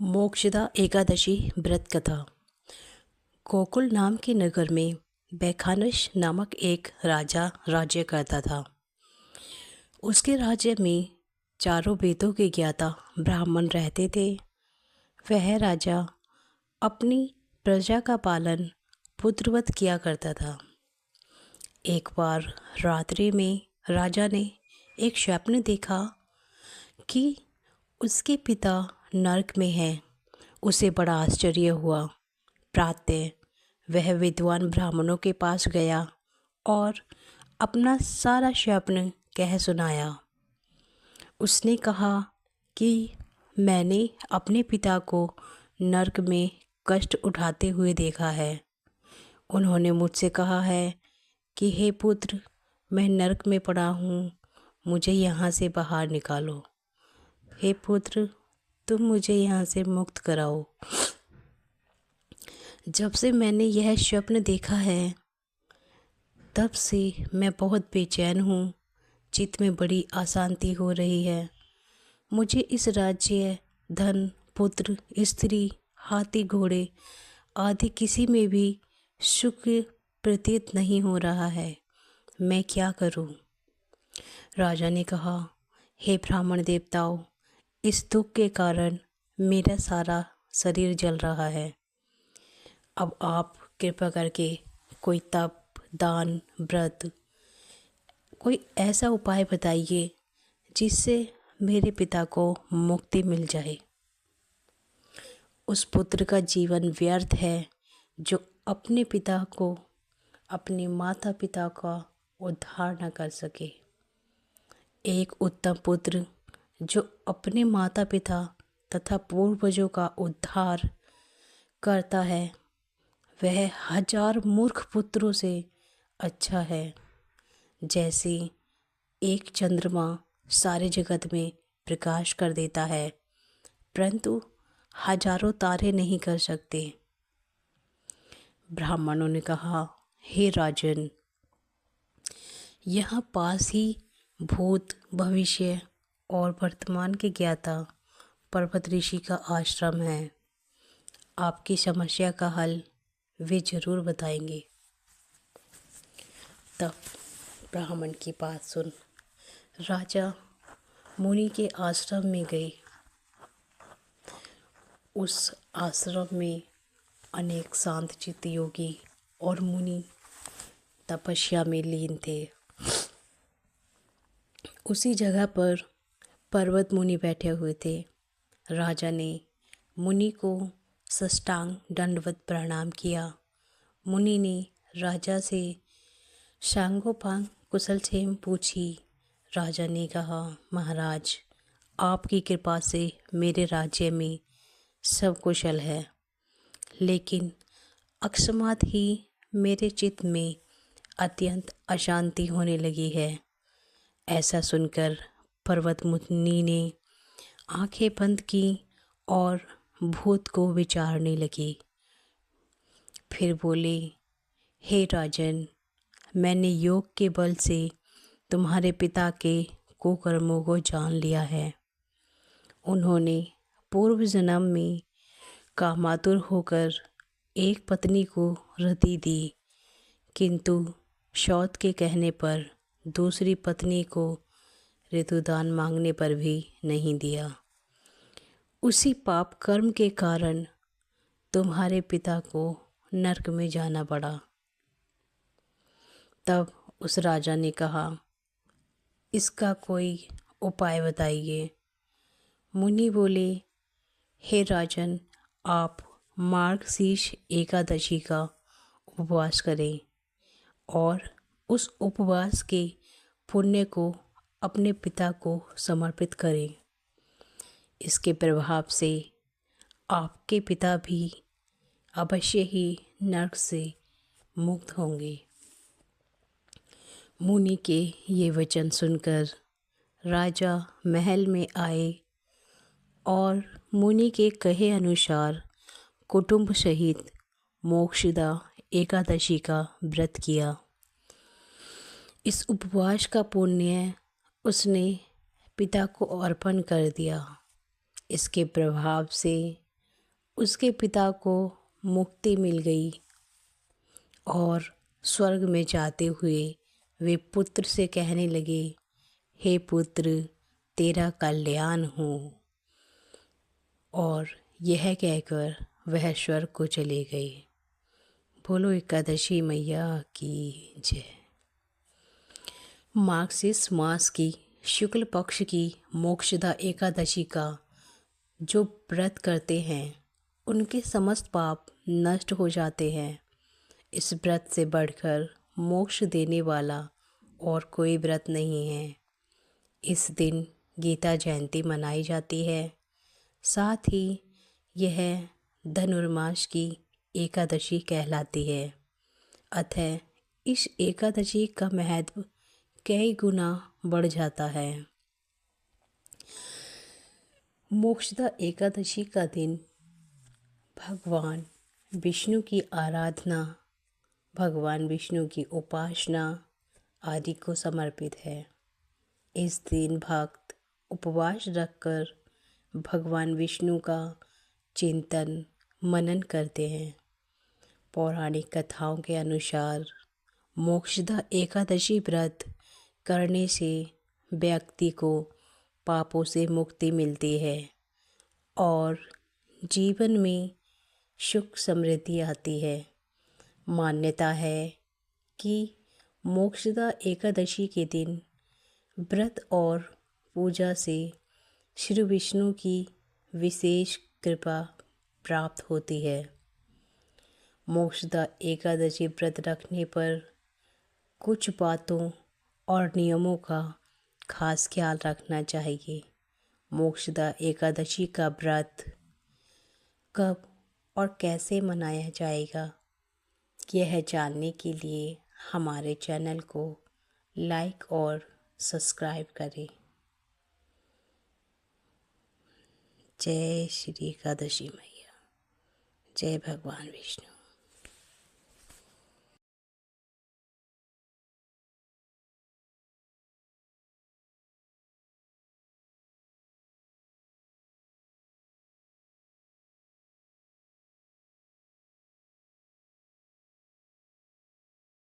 मोक्षदा एकादशी व्रत कथा। गोकुल नाम के नगर में बैखानस नामक एक राजा राज्य करता था। उसके राज्य में चारों वेदों के ज्ञाता ब्राह्मण रहते थे। वह राजा अपनी प्रजा का पालन पुत्रवत किया करता था। एक बार रात्रि में राजा ने एक स्वप्न देखा कि उसके पिता नरक में हैं। उसे बड़ा आश्चर्य हुआ। प्रातः वह विद्वान ब्राह्मणों के पास गया और अपना सारा स्वप्न कह सुनाया। उसने कहा कि मैंने अपने पिता को नरक में कष्ट उठाते हुए देखा है। उन्होंने मुझसे कहा है कि हे पुत्र, मैं नरक में पड़ा हूँ, मुझे यहाँ से बाहर निकालो। हे पुत्र, तुम मुझे यहाँ से मुक्त कराओ। जब से मैंने यह स्वप्न देखा है तब से मैं बहुत बेचैन हूँ। चित्त में बड़ी अशांति हो रही है। मुझे इस राज्य, धन, पुत्र, स्त्री, हाथी, घोड़े आदि किसी में भी सुख प्रतीत नहीं हो रहा है। मैं क्या करूँ? राजा ने कहा, हे ब्राह्मण देवताओं, इस दुख के कारण मेरा सारा शरीर जल रहा है। अब आप कृपा करके कोई तप, दान, व्रत, कोई ऐसा उपाय बताइए जिससे मेरे पिता को मुक्ति मिल जाए। उस पुत्र का जीवन व्यर्थ है जो अपने पिता को, अपने माता पिता का उद्धार न कर सके। एक उत्तम पुत्र जो अपने माता पिता तथा पूर्वजों का उद्धार करता है, वह 1000 मूर्ख पुत्रों से अच्छा है। जैसे एक चंद्रमा सारे जगत में प्रकाश कर देता है, परंतु हजारों तारे नहीं कर सकते। ब्राह्मणों ने कहा, हे राजन, यहाँ पास ही भूत, भविष्य और वर्तमान के ज्ञाता पर्वत ऋषि का आश्रम है। आपकी समस्या का हल वे जरूर बताएंगे। तब ब्राह्मण की बात सुन राजा मुनि के आश्रम में गए। उस आश्रम में अनेक शांत चित्त योगी और मुनि तपस्या में लीन थे। उसी जगह पर पर्वत मुनि बैठे हुए थे। राजा ने मुनि को साष्टांग दंडवत प्रणाम किया। मुनि ने राजा से सांगोपांग कुशलक्षेम पूछी। राजा ने कहा, महाराज, आपकी कृपा से मेरे राज्य में सब कुशल है, लेकिन अकस्मात ही मेरे चित्त में अत्यंत अशांति होने लगी है। ऐसा सुनकर पर्वत मुनि ने आंखें बंद की और भूत को विचारने लगी। फिर बोले, हे राजन, मैंने योग के बल से तुम्हारे पिता के कुकर्मों को जान लिया है। उन्होंने पूर्व जन्म में कामातुर होकर एक पत्नी को रति दी, किंतु शौच के कहने पर दूसरी पत्नी को ऋतुदान मांगने पर भी नहीं दिया। उसी पाप कर्म के कारण तुम्हारे पिता को नरक में जाना पड़ा। तब उस राजा ने कहा, इसका कोई उपाय बताइए। मुनि बोले, हे राजन, आप मार्गशीर्ष एकादशी का उपवास करें और उस उपवास के पुण्य को अपने पिता को समर्पित करें। इसके प्रभाव से आपके पिता भी अवश्य ही नरक से मुक्त होंगे। मुनि के ये वचन सुनकर राजा महल में आए और मुनि के कहे अनुसार कुटुंब सहित मोक्षदा एकादशी का व्रत किया। इस उपवास का पुण्य उसने पिता को अर्पण कर दिया। इसके प्रभाव से उसके पिता को मुक्ति मिल गई और स्वर्ग में जाते हुए वे पुत्र से कहने लगे, हे पुत्र, तेरा कल्याण हो। और यह कहकर वह स्वर्ग को चले गए। बोलो एकादशी मैया की जय। मार्गशीर्ष मास की शुक्ल पक्ष की मोक्षदा एकादशी का जो व्रत करते हैं उनके समस्त पाप नष्ट हो जाते हैं। इस व्रत से बढ़कर मोक्ष देने वाला और कोई व्रत नहीं है। इस दिन गीता जयंती मनाई जाती है। साथ ही यह धनुर्मास की एकादशी कहलाती है। अतः इस एकादशी का महत्व कई गुना बढ़ जाता है। मोक्षदा एकादशी का दिन भगवान विष्णु की आराधना, भगवान विष्णु की उपासना आदि को समर्पित है। इस दिन भक्त उपवास रखकर भगवान विष्णु का चिंतन मनन करते हैं। पौराणिक कथाओं के अनुसार मोक्षदा एकादशी व्रत करने से व्यक्ति को पापों से मुक्ति मिलती है और जीवन में सुख समृद्धि आती है। मान्यता है कि मोक्षदा एकादशी के दिन व्रत और पूजा से श्री विष्णु की विशेष कृपा प्राप्त होती है। मोक्षदा एकादशी व्रत रखने पर कुछ बातों और नियमों का खास ख्याल रखना चाहिए। मोक्षदा एकादशी का व्रत कब और कैसे मनाया जाएगा, यह जानने के लिए हमारे चैनल को लाइक और सब्सक्राइब करें। जय श्री एकादशी मैया, जय भगवान विष्णु।